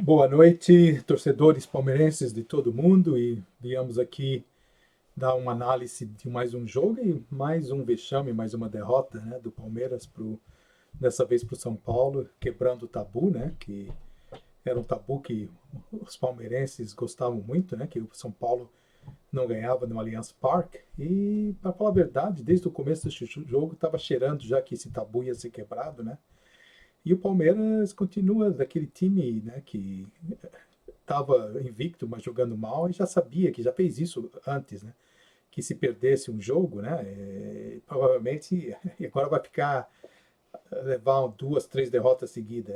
Boa noite, torcedores palmeirenses de todo mundo, e viemos aqui dar uma análise de mais um jogo e mais um vexame, mais uma derrota, né, do Palmeiras dessa vez para o São Paulo, quebrando o tabu, né, que era um tabu que os palmeirenses gostavam muito, né, que o São Paulo não ganhava no Allianz Parque. E, para falar a verdade, desde o começo desse jogo estava cheirando já que esse tabu ia ser quebrado, né. E o Palmeiras continua daquele time, né, que estava invicto, mas jogando mal, e já sabia que já fez isso antes, né? Que se perdesse um jogo, né? Provavelmente agora vai ficar levar duas, três derrotas seguidas.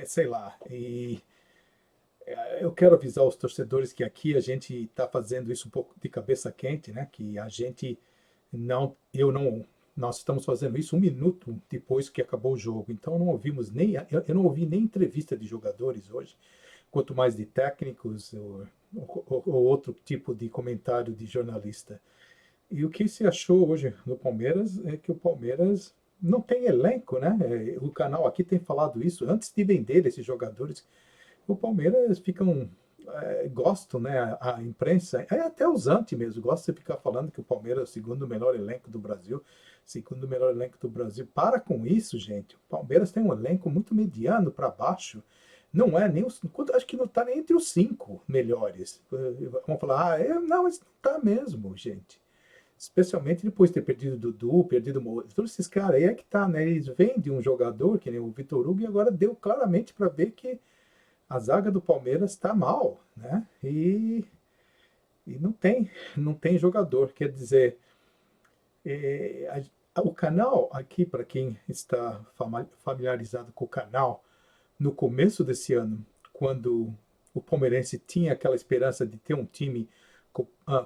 Sei lá. E eu quero avisar os torcedores que aqui a gente está fazendo isso um pouco de cabeça quente, né? Que a gente não, eu não, nós estamos fazendo isso um minuto depois que acabou o jogo. Então não ouvimos nem, eu não ouvi nem entrevista de jogadores hoje, quanto mais de técnicos ou outro tipo de comentário de jornalista. E o que se achou hoje no Palmeiras é que o Palmeiras não tem elenco, né? O canal aqui tem falado isso antes de vender esses jogadores. O Palmeiras ficam gostam, né? A imprensa, até os anti mesmo, gostam de ficar falando que o Palmeiras é o segundo melhor elenco do Brasil, segundo melhor elenco do Brasil. Para com isso, gente. O Palmeiras tem um elenco muito mediano para baixo. Não é nem os. Acho que não está nem entre os cinco melhores. Vamos falar, não, mas não está mesmo, gente. Especialmente depois de ter perdido o Dudu, perdido o Moura. Todos esses caras aí é que tá, né? Eles vêm de um jogador, que nem o Vitor Hugo, e agora deu claramente para ver que a zaga do Palmeiras está mal, né? E não tem jogador. Quer dizer, o canal aqui, para quem está familiarizado com o canal, no começo desse ano, quando o palmeirense tinha aquela esperança de ter um time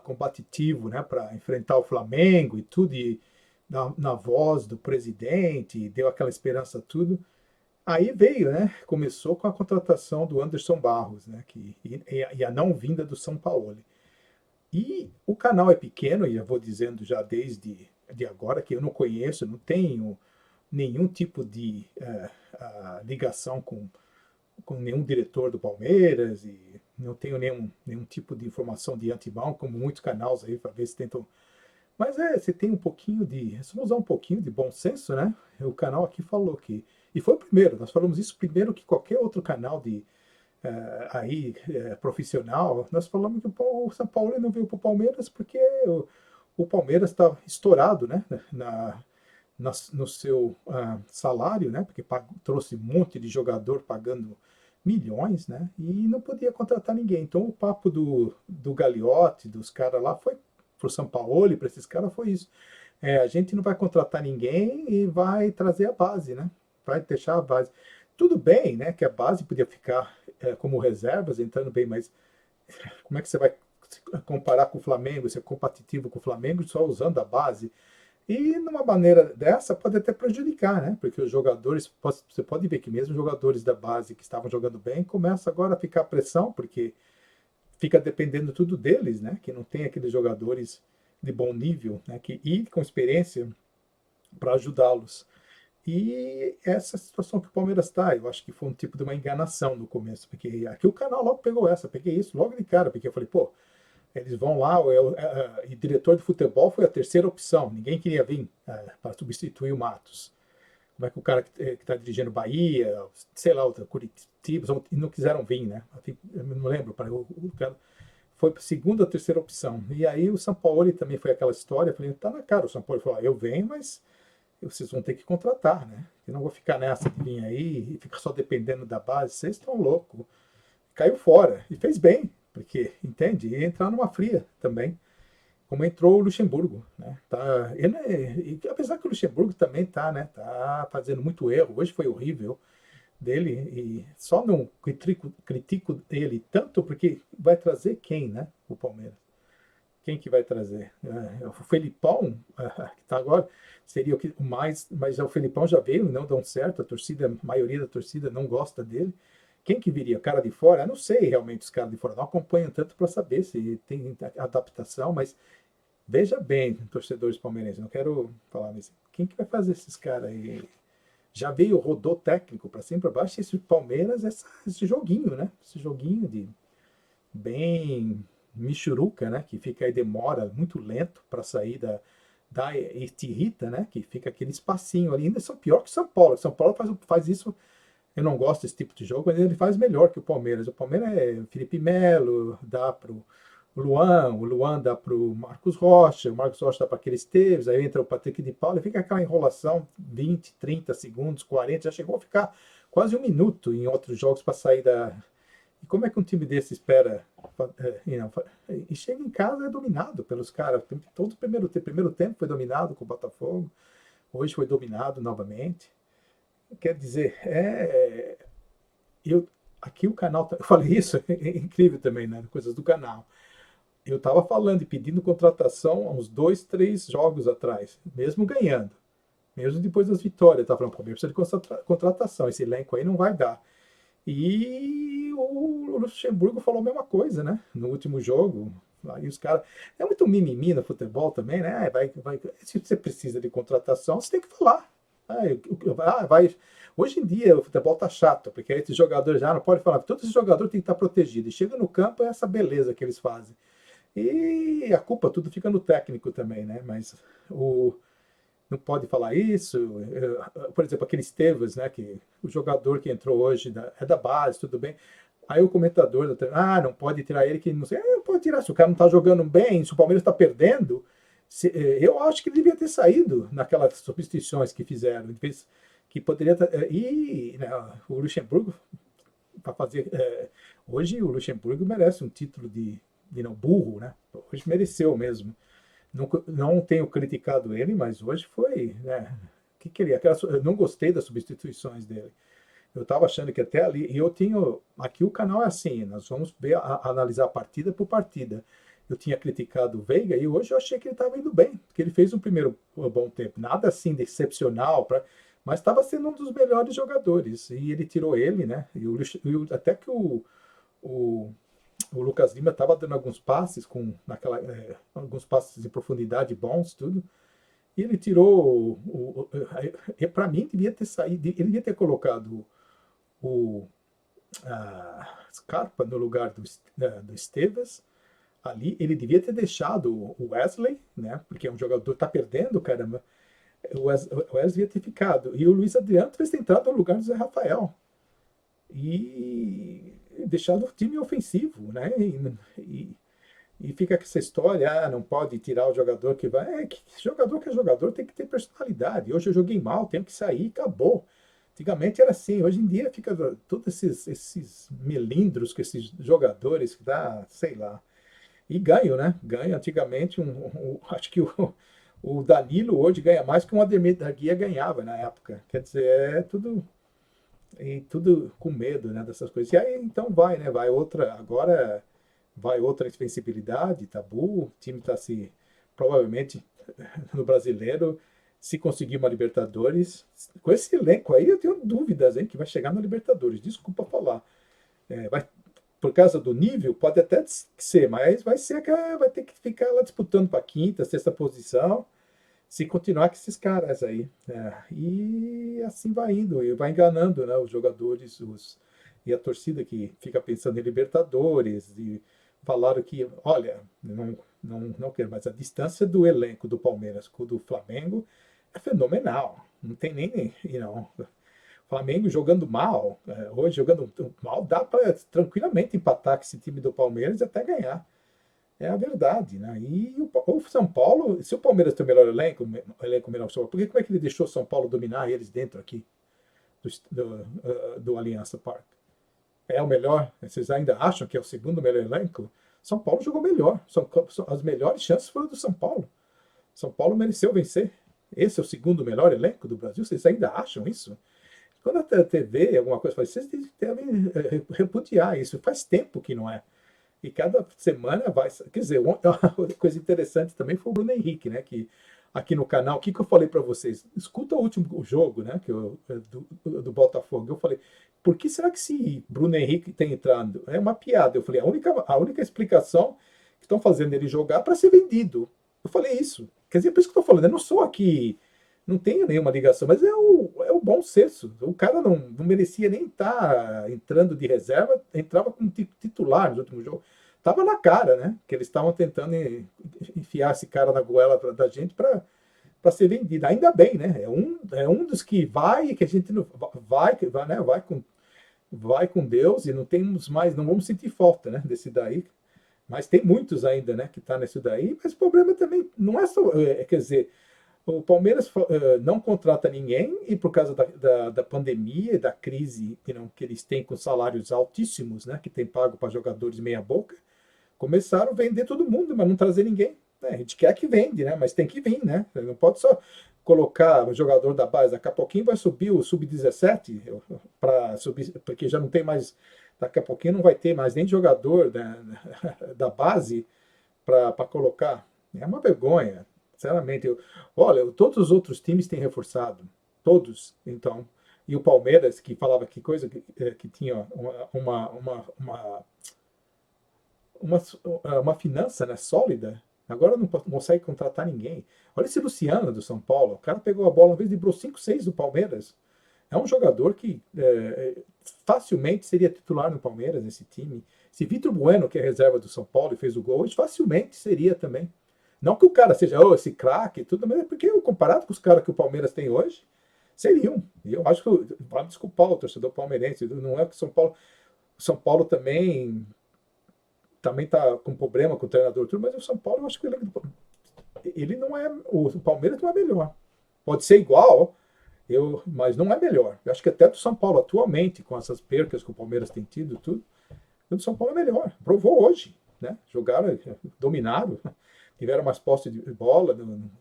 competitivo, né, para enfrentar o Flamengo e tudo, e na voz do presidente, deu aquela esperança tudo. Aí veio, né? Começou com a contratação do Anderson Barros, né? E a não vinda do São Paulo. E o canal é pequeno, e eu vou dizendo já desde de agora que eu não conheço, não tenho nenhum tipo de ligação com nenhum diretor do Palmeiras, e não tenho nenhum tipo de informação de antemão, como muitos canais aí, para ver se tentam. Mas você tem um pouquinho de. É só usar um pouquinho de bom senso, né? O canal aqui falou que. E foi o primeiro, nós falamos isso primeiro que qualquer outro canal de profissional. Nós falamos que o São Paulo não veio para o Palmeiras porque o Palmeiras está estourado, né? No seu salário, né? Porque trouxe um monte de jogador pagando milhões, né? E não podia contratar ninguém. Então o papo do Gagliotti, dos caras lá, foi para o São Paulo e para esses caras foi isso. A gente não vai contratar ninguém e vai trazer a base, né? Vai deixar a base. Tudo bem, né? Que a base podia ficar como reservas, entrando bem, mas como é que você vai comparar com o Flamengo, ser competitivo com o Flamengo só usando a base? E numa maneira dessa pode até prejudicar, né? Porque os jogadores, você pode ver que mesmo jogadores da base que estavam jogando bem, começa agora a ficar pressão, porque fica dependendo tudo deles, né? Que não tem aqueles jogadores de bom nível, né? E com experiência para ajudá-los. E essa situação que o Palmeiras está, eu acho que foi um tipo de uma enganação no começo, porque aqui o canal logo pegou essa, peguei isso logo de cara, porque eu falei, pô, eles vão lá, e diretor de futebol foi a terceira opção, ninguém queria vir para substituir o Matos. Como é que o cara que está dirigindo Bahia, sei lá, Curitiba, não quiseram vir, né? Eu não lembro, o cara foi para a segunda ou terceira opção. E aí o São Paulo também foi aquela história, eu falei, tá na cara, o São Paulo falou, eu venho, mas vocês vão ter que contratar, né? Eu não vou ficar nessa de vir aí e ficar só dependendo da base. Vocês estão loucos. Caiu fora. E fez bem, porque, entende? E entrar numa fria também. Como entrou o Luxemburgo, né? Apesar que o Luxemburgo também tá, né? Tá fazendo muito erro. Hoje foi horrível dele. E só não critico ele tanto porque vai trazer quem, né? O Palmeiras. Quem que vai trazer? O Felipão, que está agora, seria o mais, mas o Felipão já veio, não dão certo, a maioria da torcida não gosta dele. Quem que viria? Cara de fora? Eu não sei realmente os caras de fora, não acompanham tanto para saber se tem adaptação, mas veja bem, torcedores palmeirenses, não quero falar, mas quem que vai fazer esses caras aí? já veio, rodou técnico para cima e para baixo, e esse Palmeiras, esse joguinho, né? Esse joguinho de bem michuruca, né? Que fica aí, demora muito lento para sair e te irrita, né? Que fica aquele espacinho ali. Ainda são pior que São Paulo. São Paulo faz isso. Eu não gosto desse tipo de jogo, mas ele faz melhor que o Palmeiras. O Palmeiras é Felipe Melo, dá pro o Luan dá pro Marcos Rocha, o Marcos Rocha dá para aquele Esteves, aí entra o Patrick de Paula, e fica aquela enrolação, 20, 30 segundos, 40, já chegou a ficar quase um minuto em outros jogos para sair da. E como é que um time desse espera? E chega em casa é dominado pelos caras. Todo o primeiro tempo foi dominado com o Botafogo, hoje foi dominado novamente. Quer dizer, aqui o canal, eu falei isso, é incrível também, né? Coisas do canal. Eu estava falando e pedindo contratação há uns 2, 3 jogos atrás, mesmo ganhando, mesmo depois das vitórias. Estava falando, precisa de contratação, esse elenco aí não vai dar. E o Luxemburgo falou a mesma coisa, né? No último jogo. Aí os caras. É muito mimimi no futebol também, né? Se você precisa de contratação, você tem que falar. Vai. Hoje em dia o futebol tá chato, porque esses jogadores já não podem falar, todos esses jogadores têm que estar protegidos. E chega no campo, é essa beleza que eles fazem. E a culpa tudo fica no técnico também, né? Mas não pode falar isso. Por exemplo, aquele Esteves, né? Que o jogador que entrou hoje é da base, tudo bem. Aí o comentador, não pode tirar ele, que não sei. Não pode tirar, se o cara não tá jogando bem, se o Palmeiras está perdendo. Eu acho que ele devia ter saído naquelas substituições que fizeram. Que poderia. Né, o Luxemburgo, para fazer. Hoje o Luxemburgo merece um título de não, burro, né? Hoje mereceu mesmo. Não tenho criticado ele, mas hoje foi, né? Que ele, eu não gostei das substituições dele. Eu estava achando que até ali, e eu tinha, aqui o canal é assim, nós vamos analisar partida por partida. Eu tinha criticado o Veiga e hoje eu achei que ele estava indo bem, que ele fez um primeiro bom tempo, nada assim de excepcional, mas estava sendo um dos melhores jogadores, e ele tirou ele, né? Até que o Lucas Lima estava dando alguns passes alguns passes de profundidade bons, tudo. E ele tirou para mim devia ter saído, ele devia ter colocado o Scarpa no lugar do Esteves. Ali ele devia ter deixado o Wesley, né? Porque é um jogador que está perdendo, caramba. O Wesley devia ter ficado. E o Luiz Adriano fez entrado no lugar do Zé Rafael. E deixado o time ofensivo, né? E fica com essa história, não pode tirar o jogador que vai. Jogador que é jogador tem que ter personalidade. Hoje eu joguei mal, tenho que sair, acabou. Antigamente era assim, hoje em dia fica todos esses melindros com esses jogadores que dá, sei lá. E ganham, né? Ganha antigamente, acho que o Danilo hoje ganha mais que um Ademir da Guia ganhava na época. Quer dizer, é tudo. E tudo com medo, né, dessas coisas. E aí então vai, né? Agora vai outra invencibilidade, tabu, o time está provavelmente no brasileiro, se conseguir uma Libertadores, com esse elenco aí eu tenho dúvidas, hein, que vai chegar na Libertadores, desculpa falar. Por causa do nível, pode até ser, mas vai ter que ficar lá disputando para quinta, sexta posição, se continuar com esses caras aí. E assim vai indo, e vai enganando, né, os jogadores, e a torcida que fica pensando em Libertadores, e falaram que, olha, não quero, mas a distância do elenco do Palmeiras com o do Flamengo é fenomenal. Não tem nem. Flamengo jogando mal, hoje jogando mal, dá para tranquilamente empatar com esse time do Palmeiras e até ganhar. É a verdade, né? E o São Paulo, se o Palmeiras tem o melhor elenco melhor que o São Paulo, como é que ele deixou o São Paulo dominar eles dentro aqui do Allianz Parque? É o melhor? Vocês ainda acham que é o segundo melhor elenco? São Paulo jogou melhor. As melhores chances foram do São Paulo. São Paulo mereceu vencer. Esse é o segundo melhor elenco do Brasil? Vocês ainda acham isso? Quando a TV, alguma coisa, vocês devem repudiar isso. Faz tempo que não é. E cada semana vai. Quer dizer, uma coisa interessante também foi o Bruno Henrique, né? Que aqui no canal, o que eu falei para vocês? Escuta o último jogo, né? Do Botafogo. Eu falei, por que será que esse Bruno Henrique tem entrado? É uma piada. Eu falei, a única explicação que estão fazendo ele jogar para ser vendido. Eu falei isso. Quer dizer, por isso que eu estou falando, eu não sou aqui, não tenho nenhuma ligação, mas é o bom senso. O cara não merecia nem estar entrando de reserva, entrava como titular no último jogo. Tava na cara, né? Que eles estavam tentando enfiar esse cara na goela da gente para ser vendido. Ainda bem, né? É um dos que vai, que a gente não vai, né? Vai com Deus e não temos mais, não vamos sentir falta, né? Desse daí. Mas tem muitos ainda, né? Que tá nesse daí. Mas o problema também não é só, quer dizer, o Palmeiras não contrata ninguém e por causa da pandemia e da crise que eles têm com salários altíssimos, né, que tem pago para jogadores meia boca, começaram a vender todo mundo, mas não trazer ninguém. Né? A gente quer que vende, né, mas tem que vir, né? Não pode só colocar o jogador da base. Daqui a pouquinho vai subir o sub-17 para subir, porque já não tem mais. Daqui a pouquinho não vai ter mais nem jogador da base para colocar. É uma vergonha. Sinceramente, olha, todos os outros times têm reforçado, todos, então, e o Palmeiras, que falava que coisa que tinha uma finança, né, sólida, agora não consegue contratar ninguém. Olha esse Luciano do São Paulo, o cara pegou a bola, uma vez livrou 5-6 do Palmeiras. É um jogador que facilmente seria titular no Palmeiras, nesse time. Se Vitor Bueno, que é reserva do São Paulo e fez o gol, facilmente seria também. Não que o cara seja esse craque e tudo, mas é porque comparado com os caras que o Palmeiras tem hoje, seriam. E eu acho que vai desculpar o torcedor palmeirense, não é que o São Paulo também está com problema com o treinador, tudo, mas o São Paulo, eu acho que ele não é, o Palmeiras não é melhor. Pode ser igual, mas não é melhor. Eu acho que até do São Paulo atualmente, com essas percas que o Palmeiras tem tido, tudo, o do São Paulo é melhor. Provou hoje, né? Jogaram, dominaram, tiveram mais posse de bola,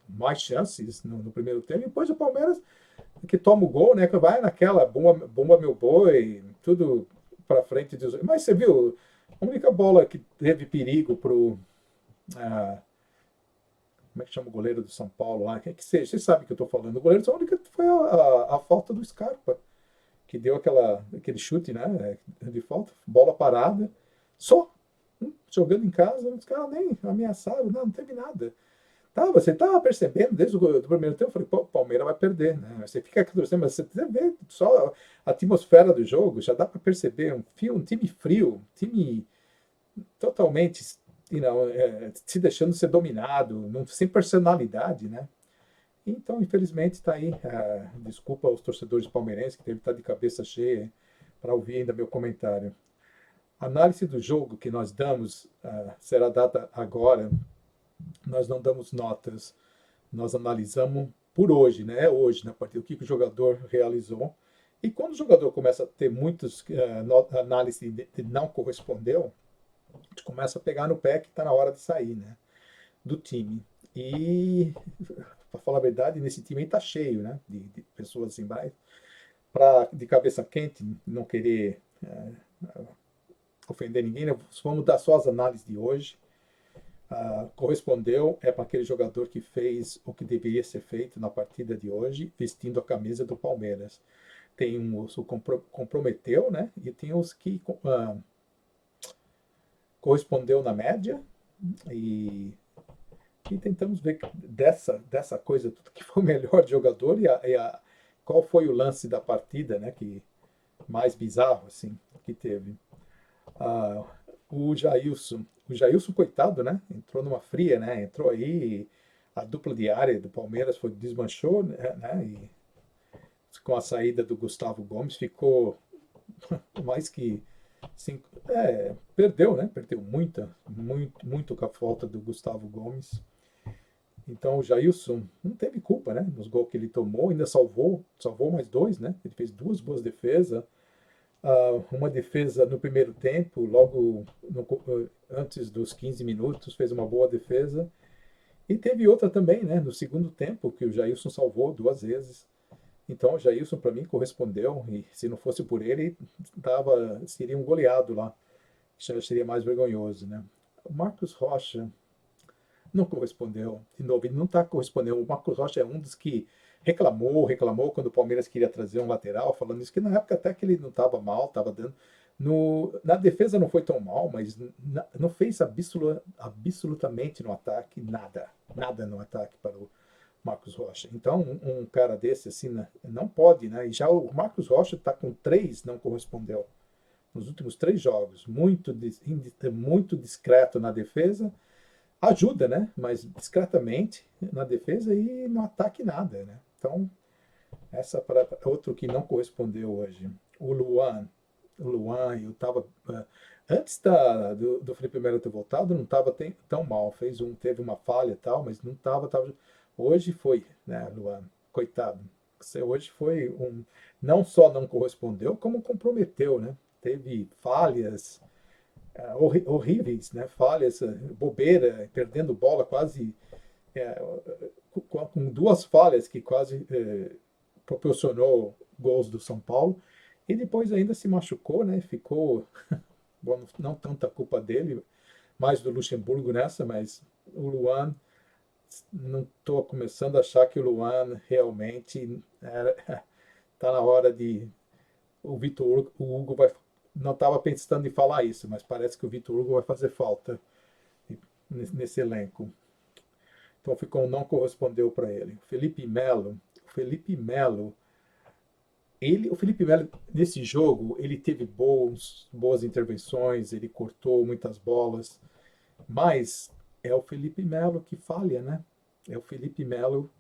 mais chances no primeiro tempo. E depois o Palmeiras, que toma o gol, né? Que vai naquela bomba meu boi, tudo para frente. Mas você viu, a única bola que teve perigo pro. Como é que chama o goleiro do São Paulo lá? Quem que seja, você sabe o que eu estou falando. O goleiro, a única foi a falta do Scarpa, que deu aquele chute, né? De falta, bola parada, só. Jogando em casa, os caras nem ameaçaram, não teve nada. Você estava percebendo desde o primeiro tempo, eu falei, pô, o Palmeiras vai perder, né? Você fica aqui torcendo, mas você vê só a atmosfera do jogo, já dá para perceber um time frio, um time totalmente se deixando ser dominado, sem personalidade, né? Então, infelizmente, está aí. Desculpa aos torcedores palmeirenses que devem estar de cabeça cheia para ouvir ainda meu comentário. A análise do jogo que nós damos será dada agora. Nós não damos notas, nós analisamos por hoje, né? É hoje, na partida, o que o jogador realizou. E quando o jogador começa a ter muitas análises de não correspondeu, a gente começa a pegar no pé que está na hora de sair, né? Do time. E, para falar a verdade, nesse time aí está cheio, né? De pessoas assim, de cabeça quente, não querer ofender ninguém, né? Vamos dar só as análises de hoje. Correspondeu para aquele jogador que fez o que deveria ser feito na partida de hoje, vestindo a camisa do Palmeiras. Tem os que comprometeu, né? E tem os que correspondeu na média. E tentamos ver dessa coisa tudo que foi o melhor jogador qual foi o lance da partida, né? Que mais bizarro assim que teve. O Jailson, coitado, né? Entrou numa fria, né? Entrou aí, a dupla de área do Palmeiras desmanchou, né? E com a saída do Gustavo Gomes ficou mais que perdeu, né? Perdeu muito com a falta do Gustavo Gomes. Então o Jailson não teve culpa, né? Nos gols que ele tomou, ainda salvou mais dois, né? Ele fez duas boas defesas. Uma defesa no primeiro tempo, logo antes dos 15 minutos, fez uma boa defesa. E teve outra também, né, no segundo tempo, que o Jailson salvou duas vezes. Então o Jailson, para mim, correspondeu. E se não fosse por ele, seria um goleado lá. Já seria mais vergonhoso, né? O Marcos Rocha não correspondeu. De novo, ele não está correspondendo. O Marcos Rocha é um dos que reclamou quando o Palmeiras queria trazer um lateral, falando isso, que na época até que ele não estava mal, estava dando. Na defesa não foi tão mal, mas não fez absolutamente no ataque, nada no ataque para o Marcos Rocha. Então, um cara desse assim, né, não pode, né? E já o Marcos Rocha está com 3, não correspondeu. Nos últimos 3 jogos, muito discreto na defesa, ajuda, né? Mas discretamente na defesa e no ataque nada, né? Então, essa para outro que não correspondeu hoje. O Luan. O Luan, eu estava. Antes do Felipe Melo ter voltado, não estava tão mal. Teve uma falha e tal, mas não estava. Hoje foi, né, Luan? Coitado. Hoje foi um. Não só não correspondeu, como comprometeu, né? Teve falhas horríveis, né? Falhas, bobeira, perdendo bola quase. é, com 2 falhas que quase proporcionou gols do São Paulo. E depois ainda se machucou, né? Ficou, bom, não tanta culpa dele, mais do Luxemburgo nessa, mas o Luan, não estou começando a achar que o Luan realmente está na hora de. O Vitor Hugo vai. Não estava pensando em falar isso, mas parece que o Vitor Hugo vai fazer falta nesse elenco. Então ficou, não correspondeu para ele. O Felipe Melo, o Felipe Melo, nesse jogo, ele teve boas intervenções, ele cortou muitas bolas, mas é o Felipe Melo que falha, né? É o Felipe Melo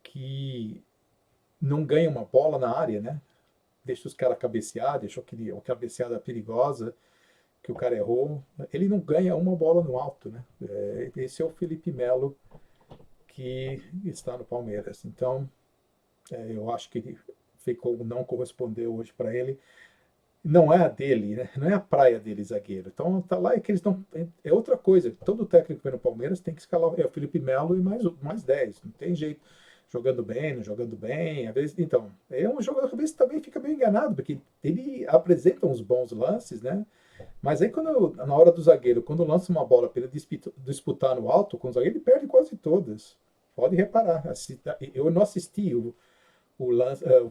que não ganha uma bola na área, né? Deixa os caras cabecear, deixou uma cabeceada perigosa que o cara errou. Ele não ganha uma bola no alto, né? Esse é o Felipe Melo que está no Palmeiras. Então, eu acho que ele não correspondeu hoje para ele. Não é a dele, né? Não é a praia dele, zagueiro. Então tá lá que eles não. É outra coisa. Todo técnico que vem no Palmeiras tem que escalar o Felipe Melo e mais 10. Não tem jeito. Jogando bem, não jogando bem. Às vezes, então, é um jogador que às vezes também fica meio enganado, porque ele apresenta uns bons lances, né? Mas aí na hora do zagueiro, quando lança uma bola para ele disputar no alto com o zagueiro, ele perde quase todas. Pode reparar. Eu não assisti o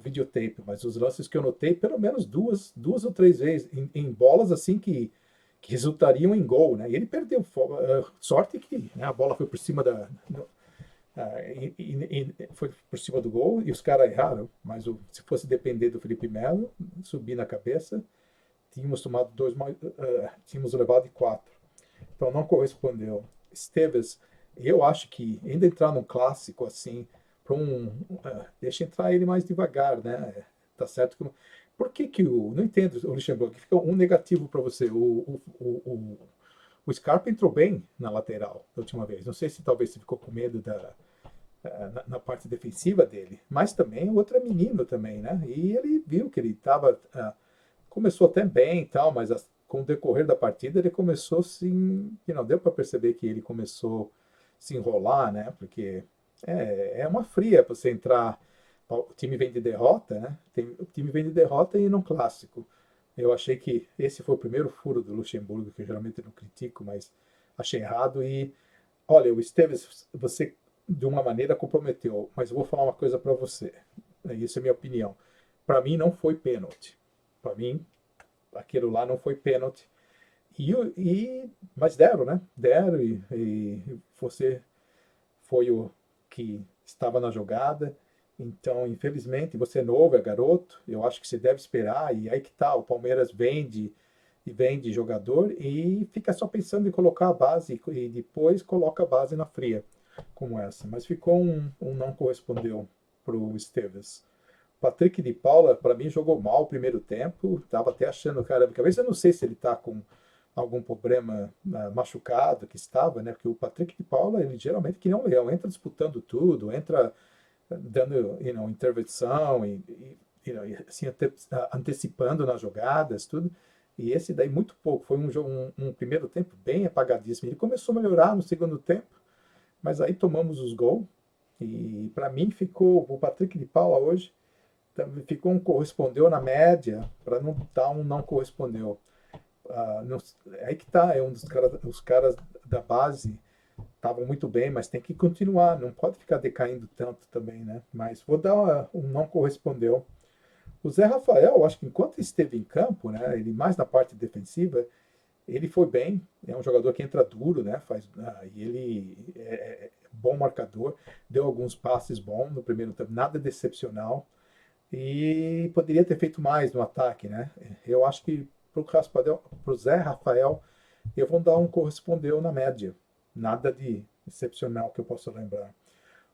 videotape, mas os lances que eu notei, pelo menos duas ou 3 vezes, em bolas assim que resultariam em gol, né? E ele perdeu. Sorte que, né, a bola foi por cima foi por cima do gol e os caras erraram. Mas se fosse depender do Felipe Melo, subir na cabeça, tínhamos tomado tínhamos levado de 4. Então não correspondeu. Esteves, eu acho que ainda entrar num clássico assim, deixa entrar ele mais devagar, né? Tá certo que. Por que que não entendo, o Luxemburgo, que fica um negativo para você. O Scarpa entrou bem na lateral da última vez. Não sei se talvez você ficou com medo na parte defensiva dele, mas também o outro é menino também, né? E ele viu que ele estava. Começou até bem e tal, mas com o decorrer da partida ele começou assim, que não deu para perceber que ele começou a se enrolar, né? Porque é uma fria para você entrar. O time vem de derrota, né? O time vem de derrota e num clássico. Eu achei que esse foi o primeiro furo do Luxemburgo, que eu geralmente não critico, mas achei errado. E olha, o Esteves, você de uma maneira comprometeu, mas eu vou falar uma coisa para você. Isso é minha opinião. Para mim não foi pênalti. Para mim, aquilo lá não foi pênalti. Mas deram, né? Deram e você foi o que estava na jogada. Então, infelizmente, você é novo, é garoto. Eu acho que você deve esperar. E aí que tá, o Palmeiras vende jogador e fica só pensando em colocar a base e depois coloca a base na fria, como essa. Mas ficou um não correspondeu para o Esteves. Patrick de Paula, para mim, jogou mal o primeiro tempo. Tava até achando, cara, porque às vezes eu não sei se ele tá com algum problema machucado que estava, né? Porque o Patrick de Paula, ele geralmente que nem um leão, entra disputando tudo, entra dando, intervenção e assim, antecipando nas jogadas, tudo. E esse daí muito pouco. Foi um primeiro tempo bem apagadíssimo. Ele começou a melhorar no segundo tempo, mas aí tomamos os gols. E para mim ficou o Patrick de Paula hoje ficou correspondeu na média, para não dar não correspondeu. Aí que tá, é os caras da base estavam muito bem, mas tem que continuar, não pode ficar decaindo tanto também, né? Mas vou dar não correspondeu. O Zé Rafael, acho que enquanto esteve em campo, né, ele mais na parte defensiva, Ele foi bem, é um jogador que entra duro, né? E ele é bom marcador, deu alguns passes bons no primeiro tempo, nada decepcional. E poderia ter feito mais no ataque, né? Eu acho que pro Zé Rafael, eu vou dar um correspondeu na média. Nada de excepcional que eu possa lembrar.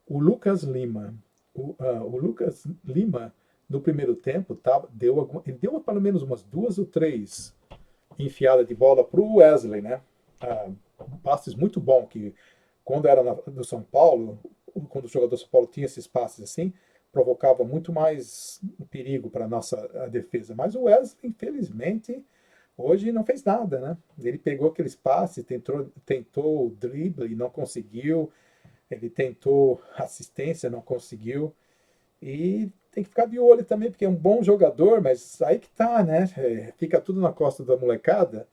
O Lucas Lima, o Lucas Lima, no primeiro tempo, ele deu pelo menos umas duas ou três enfiadas de bola para o Wesley, né? Ah, passes muito bom, que quando era do São Paulo, quando o jogador do São Paulo tinha esses passes assim, provocava muito mais perigo para a nossa defesa. Mas o Wesley, infelizmente, hoje não fez nada, né? Ele pegou aqueles passes, tentou o drible e não conseguiu. Ele tentou assistência, não conseguiu. E tem que ficar de olho também, porque é um bom jogador, mas aí que tá, né? Fica tudo na costa da molecada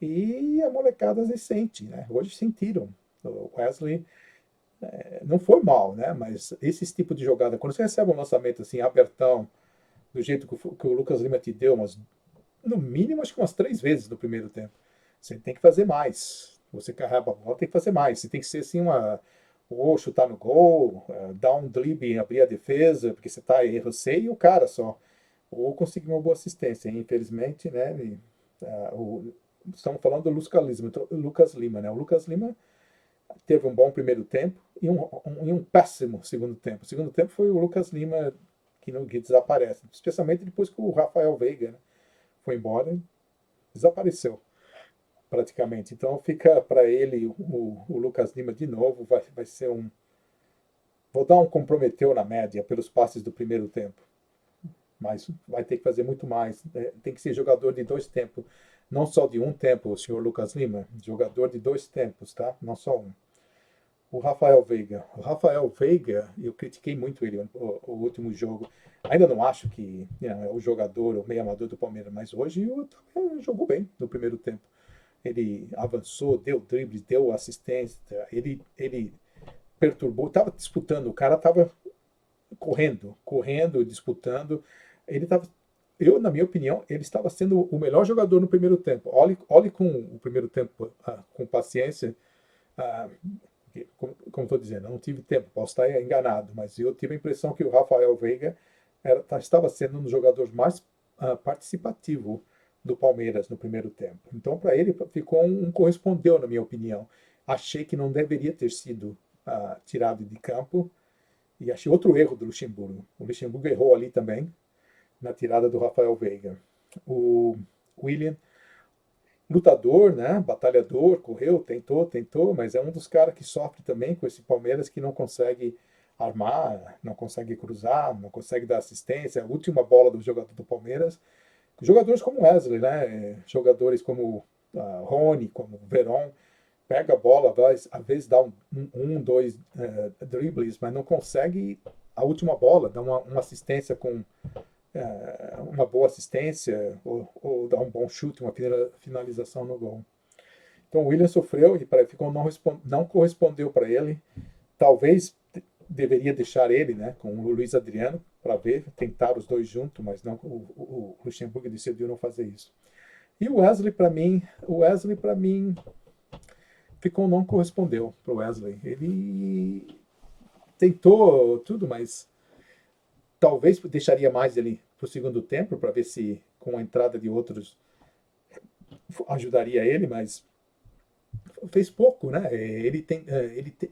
e a molecada às vezes sente, né? Hoje sentiram. O Wesley não foi mal, né? Mas esse tipo de jogada, quando você recebe um lançamento assim, abertão, do jeito que o Lucas Lima te deu, mas no mínimo acho que umas três vezes no primeiro tempo, você tem que fazer mais. Você carrega a bola, tem que fazer mais. Você tem que ser assim ou chutar no gol, dar um drible e abrir a defesa, porque você está aí, você e o cara só. Ou conseguir uma boa assistência. E, infelizmente, né? Estamos falando do Lucas Lima, né? O Lucas Lima teve um bom primeiro tempo e um péssimo segundo tempo. O segundo tempo foi o Lucas Lima que desaparece, especialmente depois que o Rafael Veiga, né, foi embora, desapareceu praticamente. Então fica para ele o Lucas Lima de novo, vai ser um. Vou dar um comprometeu na média pelos passes do primeiro tempo, mas vai ter que fazer muito mais. Tem que ser jogador de dois tempos, não só de um tempo, o senhor Lucas Lima, jogador de dois tempos, tá? Não só um. O Rafael Veiga. O Rafael Veiga, eu critiquei muito ele o último jogo. Ainda não acho que é o jogador, o meio amador do Palmeiras, mas hoje jogou bem no primeiro tempo. Ele avançou, deu dribles, deu assistência, ele perturbou, estava disputando, o cara estava correndo, disputando. Ele estava, na minha opinião, ele estava sendo o melhor jogador no primeiro tempo. Olhe com o primeiro tempo com paciência. Ah, como estou dizendo, eu não tive tempo, posso estar enganado, mas eu tive a impressão que o Rafael Veiga estava sendo um dos jogadores mais participativo do Palmeiras no primeiro tempo. Então, para ele, ficou correspondeu, na minha opinião. Achei que não deveria ter sido tirado de campo e achei outro erro do Luxemburgo. O Luxemburgo errou ali também, na tirada do Rafael Veiga. O William, lutador, né? Batalhador, correu, tentou, mas é um dos caras que sofre também com esse Palmeiras que não consegue armar, não consegue cruzar, não consegue dar assistência. A última bola do jogador do Palmeiras, jogadores como Wesley, né? Jogadores como Rony, como Verón, pega a bola, às vezes dá dois dribles, mas não consegue a última bola, dá uma assistência com uma boa assistência ou dar um bom chute, uma finalização no gol. Então o William sofreu e não correspondeu para ele. Talvez deveria deixar ele, né, com o Luiz Adriano para ver, tentar os dois juntos, mas não, o Luxemburgo decidiu não fazer isso. E o Wesley para mim não correspondeu para o Wesley. Ele tentou tudo, mas talvez deixaria mais ele para o segundo tempo para ver se com a entrada de outros ajudaria ele, mas fez pouco, né?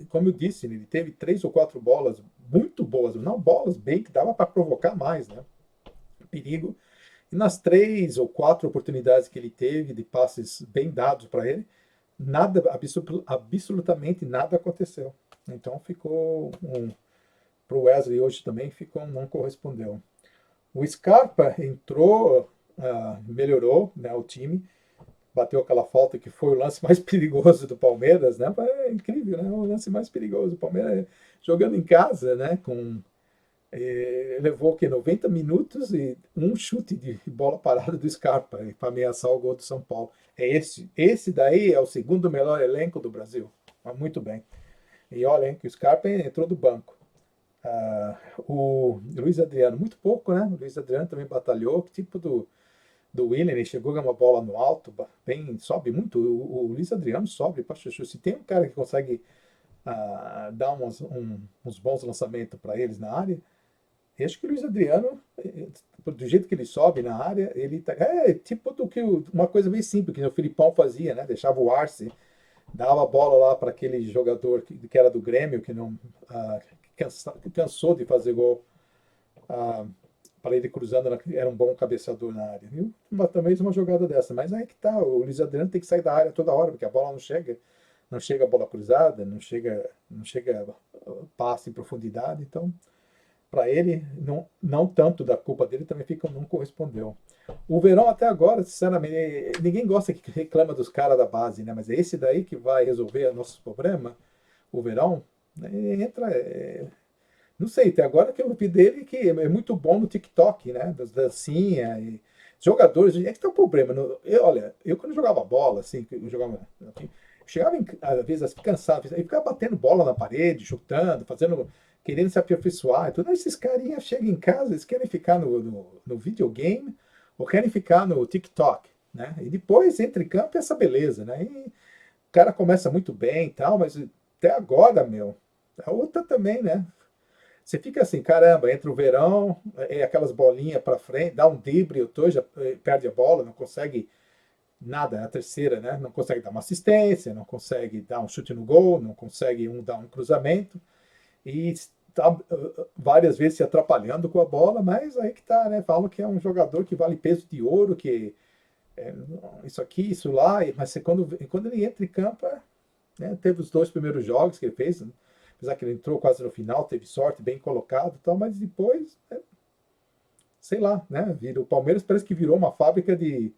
Como eu disse, ele teve três ou quatro bolas muito boas, não bolas bem que dava para provocar mais, né? Perigo. E nas três ou quatro oportunidades que ele teve de passes bem dados para ele, nada, absolutamente nada aconteceu. Então ficou para o Wesley hoje também não correspondeu. O Scarpa entrou, melhorou, né, o time, bateu aquela falta que foi o lance mais perigoso do Palmeiras, né? É incrível, né? O lance mais perigoso do Palmeiras jogando em casa, né? Levou que 90 minutos e um chute de bola parada do Scarpa para ameaçar o gol do São Paulo. Esse daí é o segundo melhor elenco do Brasil. Mas muito bem. E olha, hein, que o Scarpa entrou do banco. O Luiz Adriano, muito pouco, né? O Luiz Adriano também batalhou. Que tipo do Willian, ele chegou a uma bola no alto, bem, sobe muito. O Luiz Adriano sobe pra chuchu. Se tem um cara que consegue dar uns bons lançamentos para eles na área, eu acho que o Luiz Adriano, do jeito que ele sobe na área, ele tá, é tipo do que uma coisa bem simples que o Filipão fazia, né? Deixava o Arce, dava a bola lá para aquele jogador que era do Grêmio, que não cansou de fazer gol, ah, para ele cruzando, era um bom cabeceador na área. Viu? Talvez uma jogada dessa, mas aí que tá, o Luiz Adriano tem que sair da área toda hora, porque a bola não chega a bola cruzada, não chega passe em profundidade, então para ele, não tanto da culpa dele, também fica não correspondeu. O Verão até agora, sinceramente, ninguém gosta que reclama dos caras da base, né? Mas é esse daí que vai resolver nossos problemas, o Verão, né? Entra, não sei, até agora que eu vi dele que é muito bom no TikTok, né? Das dancinhas e jogadores, é que tá o problema. Olha, eu quando jogava bola, assim, eu jogava, assim, chegava às vezes assim, cansado, e ficava batendo bola na parede, chutando, fazendo, querendo se aperfeiçoar e tudo. Aí esses carinhas chegam em casa, eles querem ficar no videogame ou querem ficar no TikTok, né? E depois entra em campo essa beleza, né? E o cara começa muito bem e tal, mas até agora, meu, a outra também, né? Você fica assim, caramba, entra o verão, aquelas bolinhas para frente, dá um drible, o Toja perde a bola, não consegue nada, é a terceira, né? Não consegue dar uma assistência, não consegue dar um chute no gol, não consegue dar um cruzamento e está várias vezes se atrapalhando com a bola, mas aí que tá, né? Falam que é um jogador que vale peso de ouro, que é, isso aqui, isso lá, mas quando ele entra em campo, né, teve os dois primeiros jogos que ele fez, né? Apesar que ele entrou quase no final, teve sorte, bem colocado e tal, mas depois, sei lá, né? O Palmeiras parece que virou uma fábrica de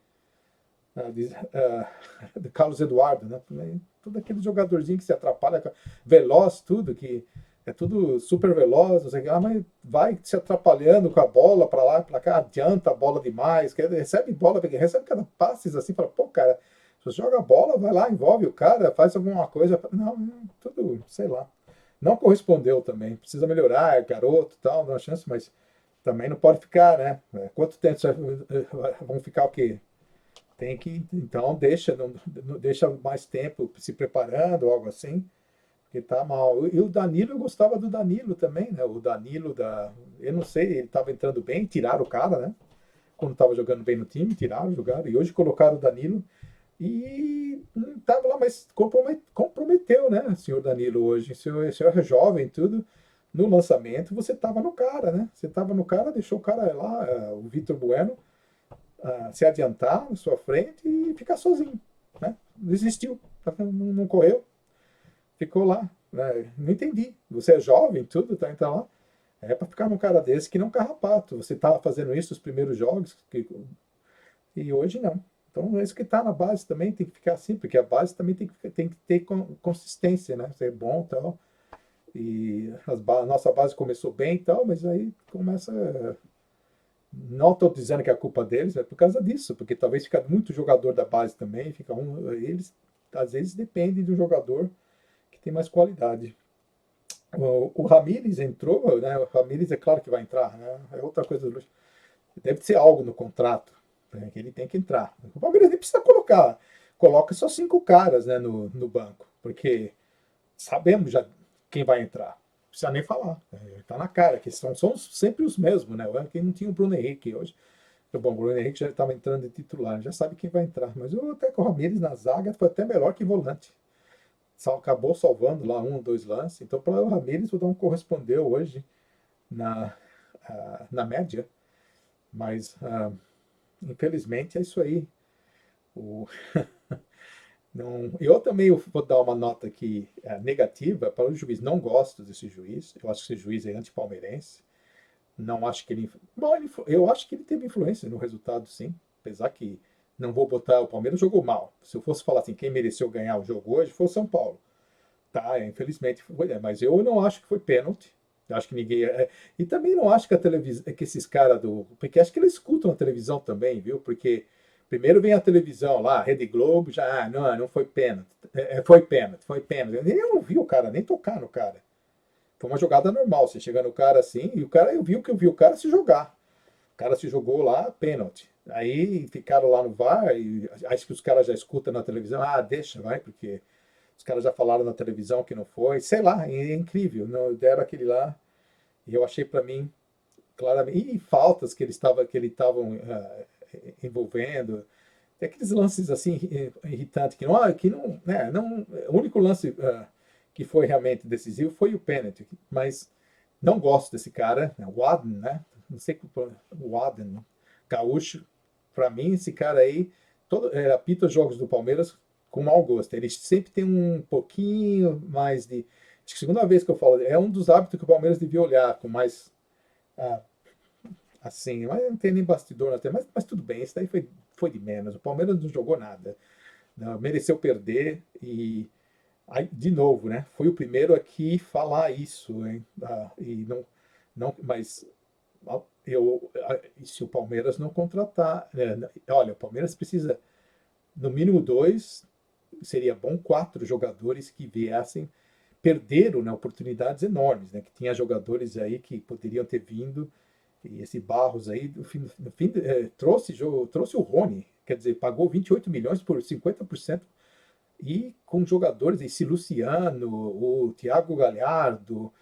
Carlos Eduardo, né? Todo aquele jogadorzinho que se atrapalha, veloz, tudo, que é tudo super veloz, não sei o que, mas vai se atrapalhando com a bola para lá, para cá, adianta a bola demais, recebe bola, recebe cada passes assim, fala, pô, cara, você joga a bola, vai lá, envolve o cara, faz alguma coisa. Não, tudo, sei lá. Não correspondeu também, precisa melhorar, é garoto, tal, dá uma chance, mas também não pode ficar, né? Quanto tempo vão ficar o quê? Tem que, então deixa, não deixa mais tempo se preparando, algo assim, porque tá mal. E o Danilo, eu gostava do Danilo também, né? O Danilo eu não sei, ele estava entrando bem, tiraram o cara, né? Quando estava jogando bem no time, tiraram, jogaram, e hoje colocaram o Danilo e estava lá, mas comprometeu, né, senhor Danilo, hoje. O senhor é jovem, tudo. No lançamento, você estava no cara, né? Você estava no cara, deixou o cara lá, o Vitor Bueno, se adiantar na sua frente e ficar sozinho, né? Desistiu, não correu, ficou lá. Né? Não entendi. Você é jovem, tudo, tá então lá. É para ficar num cara desse que não carrapato. Você estava fazendo isso nos primeiros jogos e hoje não. Então é isso que está na base também, tem que ficar assim, porque a base também tem que ter consistência, né? Ser bom e tal. E a nossa base começou bem e tal, mas aí começa. Não estou dizendo que é a culpa deles, é por causa disso, porque talvez fica muito jogador da base também, eles às vezes dependem do jogador que tem mais qualidade. O Ramires entrou, né? O Ramires é claro que vai entrar, né? É outra coisa. Deve ser algo no contrato, né, que ele tem que entrar. O Palmeiras nem precisa coloca só 5 caras, né, no banco, porque sabemos já quem vai entrar. Não precisa nem falar. Está na cara, que são sempre os mesmos, né? Quem não tinha o Bruno Henrique hoje. Bom, o Bruno Henrique já estava entrando de titular, já sabe quem vai entrar. Mas até com o Ramires na zaga foi até melhor que volante. Acabou salvando lá 1 ou 2 lances. Então, para o Ramires, o não correspondeu hoje na, na média. Mas, infelizmente, é isso aí. O, não, eu também vou dar uma nota aqui negativa para o juiz. Não gosto desse juiz. Eu acho que esse juiz é anti-palmeirense. Não acho que ele. Bom, eu acho que ele teve influência no resultado, sim. Apesar que não vou botar o Palmeiras jogou mal. Se eu fosse falar assim, quem mereceu ganhar o jogo hoje foi o São Paulo. Tá, infelizmente foi, mas eu não acho que foi pênalti. Eu acho que ninguém. E também não acho que a televisão, que esses caras do. Porque acho que eles escutam a televisão também, viu? Porque primeiro vem a televisão lá, a Rede Globo, já, não foi pênalti. Foi pênalti, foi pênalti. Eu não vi o cara, nem tocar no cara. Foi uma jogada normal. Você chega no cara assim, e o cara, eu vi o cara se jogar. O cara se jogou lá, pênalti. Aí ficaram lá no VAR e acho que os caras já escutam na televisão, ah, deixa, vai, porque os caras já falaram na televisão que não foi. Sei lá, é incrível. Não, deram aquele lá e eu achei para mim claramente. E faltas que ele estavam envolvendo. Tem aqueles lances assim irritantes que não, né, não, o único lance que foi realmente decisivo foi o pênalti, mas não gosto desse cara, né, o Waden, né? Não sei o Waden, gaúcho. Para mim esse cara aí apita os jogos do Palmeiras com mau gosto. Ele sempre tem um pouquinho mais de. Acho que a segunda vez que eu falo, é um dos hábitos que o Palmeiras devia olhar com mais ah, assim, mas não tem nem bastidor até, mas tudo bem, isso daí foi de menos. O Palmeiras não jogou nada, não, mereceu perder e aí, de novo, né? Foi o primeiro aqui falar isso, hein? E mas se o Palmeiras não contratar, olha, o Palmeiras precisa no mínimo dois, seria bom quatro jogadores que viessem. Perderam, né, oportunidades enormes, né? Que tinha jogadores aí que poderiam ter vindo. E esse Barros aí, no fim trouxe o Rony, quer dizer, pagou 28 milhões por 50% e com jogadores, esse Luciano, o Thiago Galhardo,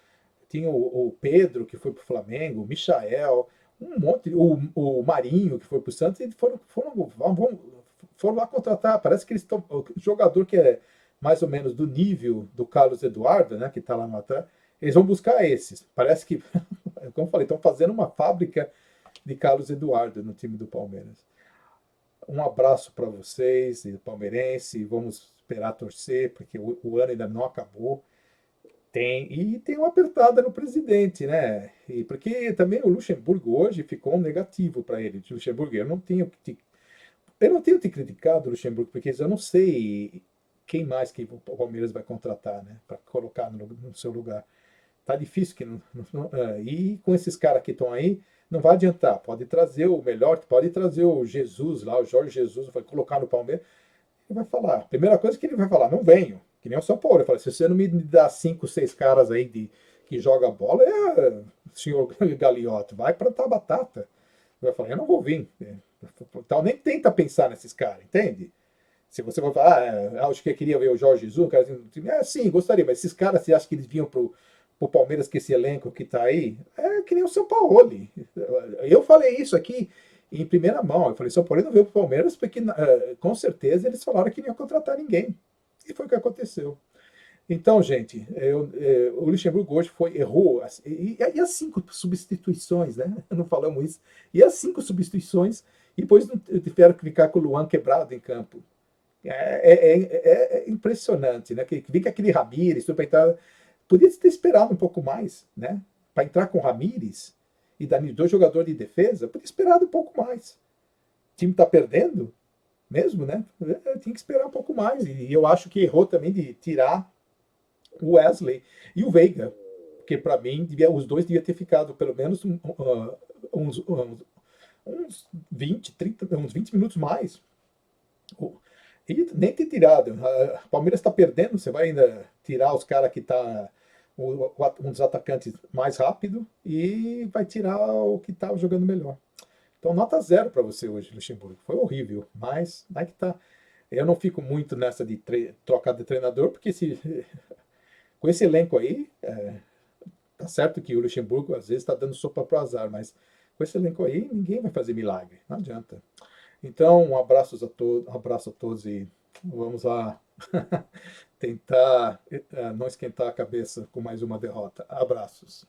tinha o Pedro, que foi para o Flamengo, o Michael, um monte, o Marinho, que foi para o Santos, e foram lá contratar. Parece que eles estão. O jogador que é mais ou menos do nível do Carlos Eduardo, né, que está lá no atrás, eles vão buscar esses. Parece que, como eu falei, estão fazendo uma fábrica de Carlos Eduardo no time do Palmeiras. Um abraço para vocês, palmeirense. Vamos esperar torcer, porque o ano ainda não acabou. E tem uma apertada no presidente, né? E porque também o Luxemburgo hoje ficou um negativo para ele. O Luxemburgo, eu não tenho te criticado o Luxemburgo, porque eu não sei quem mais que o Palmeiras vai contratar, né? Para colocar no seu lugar. Tá difícil que e com esses caras que estão aí, não vai adiantar. Pode trazer o melhor, pode trazer o Jesus lá, o Jorge Jesus, vai colocar no Palmeiras. Ele vai falar. A primeira coisa que ele vai falar, não venho. Que nem o São Paulo. Ele fala, se você não me dá 5, 6 caras aí que joga bola, senhor Galiotto, vai plantar batata. Ele vai falar, eu não vou vir. Então nem tenta pensar nesses caras, entende? Se você vai falar, acho que eu queria ver o Jorge Jesus, cara, sim, gostaria, mas esses caras, você acha que eles vinham pro Palmeiras que esse elenco que tá aí? É que nem o São Paulo. Eu falei isso aqui em primeira mão. Eu falei, São Paulo não veio pro Palmeiras porque com certeza eles falaram que não ia contratar ninguém. E foi o que aconteceu. Então, gente, o Luxemburgo hoje errou. E as 5 substituições, né? Não falamos isso. E as 5 substituições, e depois tiveram que ficar com o Luan quebrado em campo. É impressionante, né? Que vem com aquele Ramires, tudo para entrar. Podia ter esperado um pouco mais, né? Para entrar com o Ramires e dar 2 jogadores de defesa, podia ter esperado um pouco mais. O time está perdendo, mesmo, né? Tinha que esperar um pouco mais. E eu acho que errou também de tirar o Wesley e o Veiga, porque para mim os dois deviam ter ficado pelo menos uns 20, 30, uns 20 minutos mais. E nem ter tirado. O Palmeiras está perdendo, você vai ainda tirar os caras que tá um dos atacantes mais rápido e vai tirar o que estava jogando melhor. Então, nota 0 para você hoje, Luxemburgo. Foi horrível, mas aí que tá. Eu não fico muito nessa de trocar de treinador, porque com esse elenco aí, tá certo que o Luxemburgo às vezes está dando sopa pro azar, mas com esse elenco aí, ninguém vai fazer milagre. Não adianta. Então, um abraço a todos e vamos lá tentar não esquentar a cabeça com mais uma derrota. Abraços.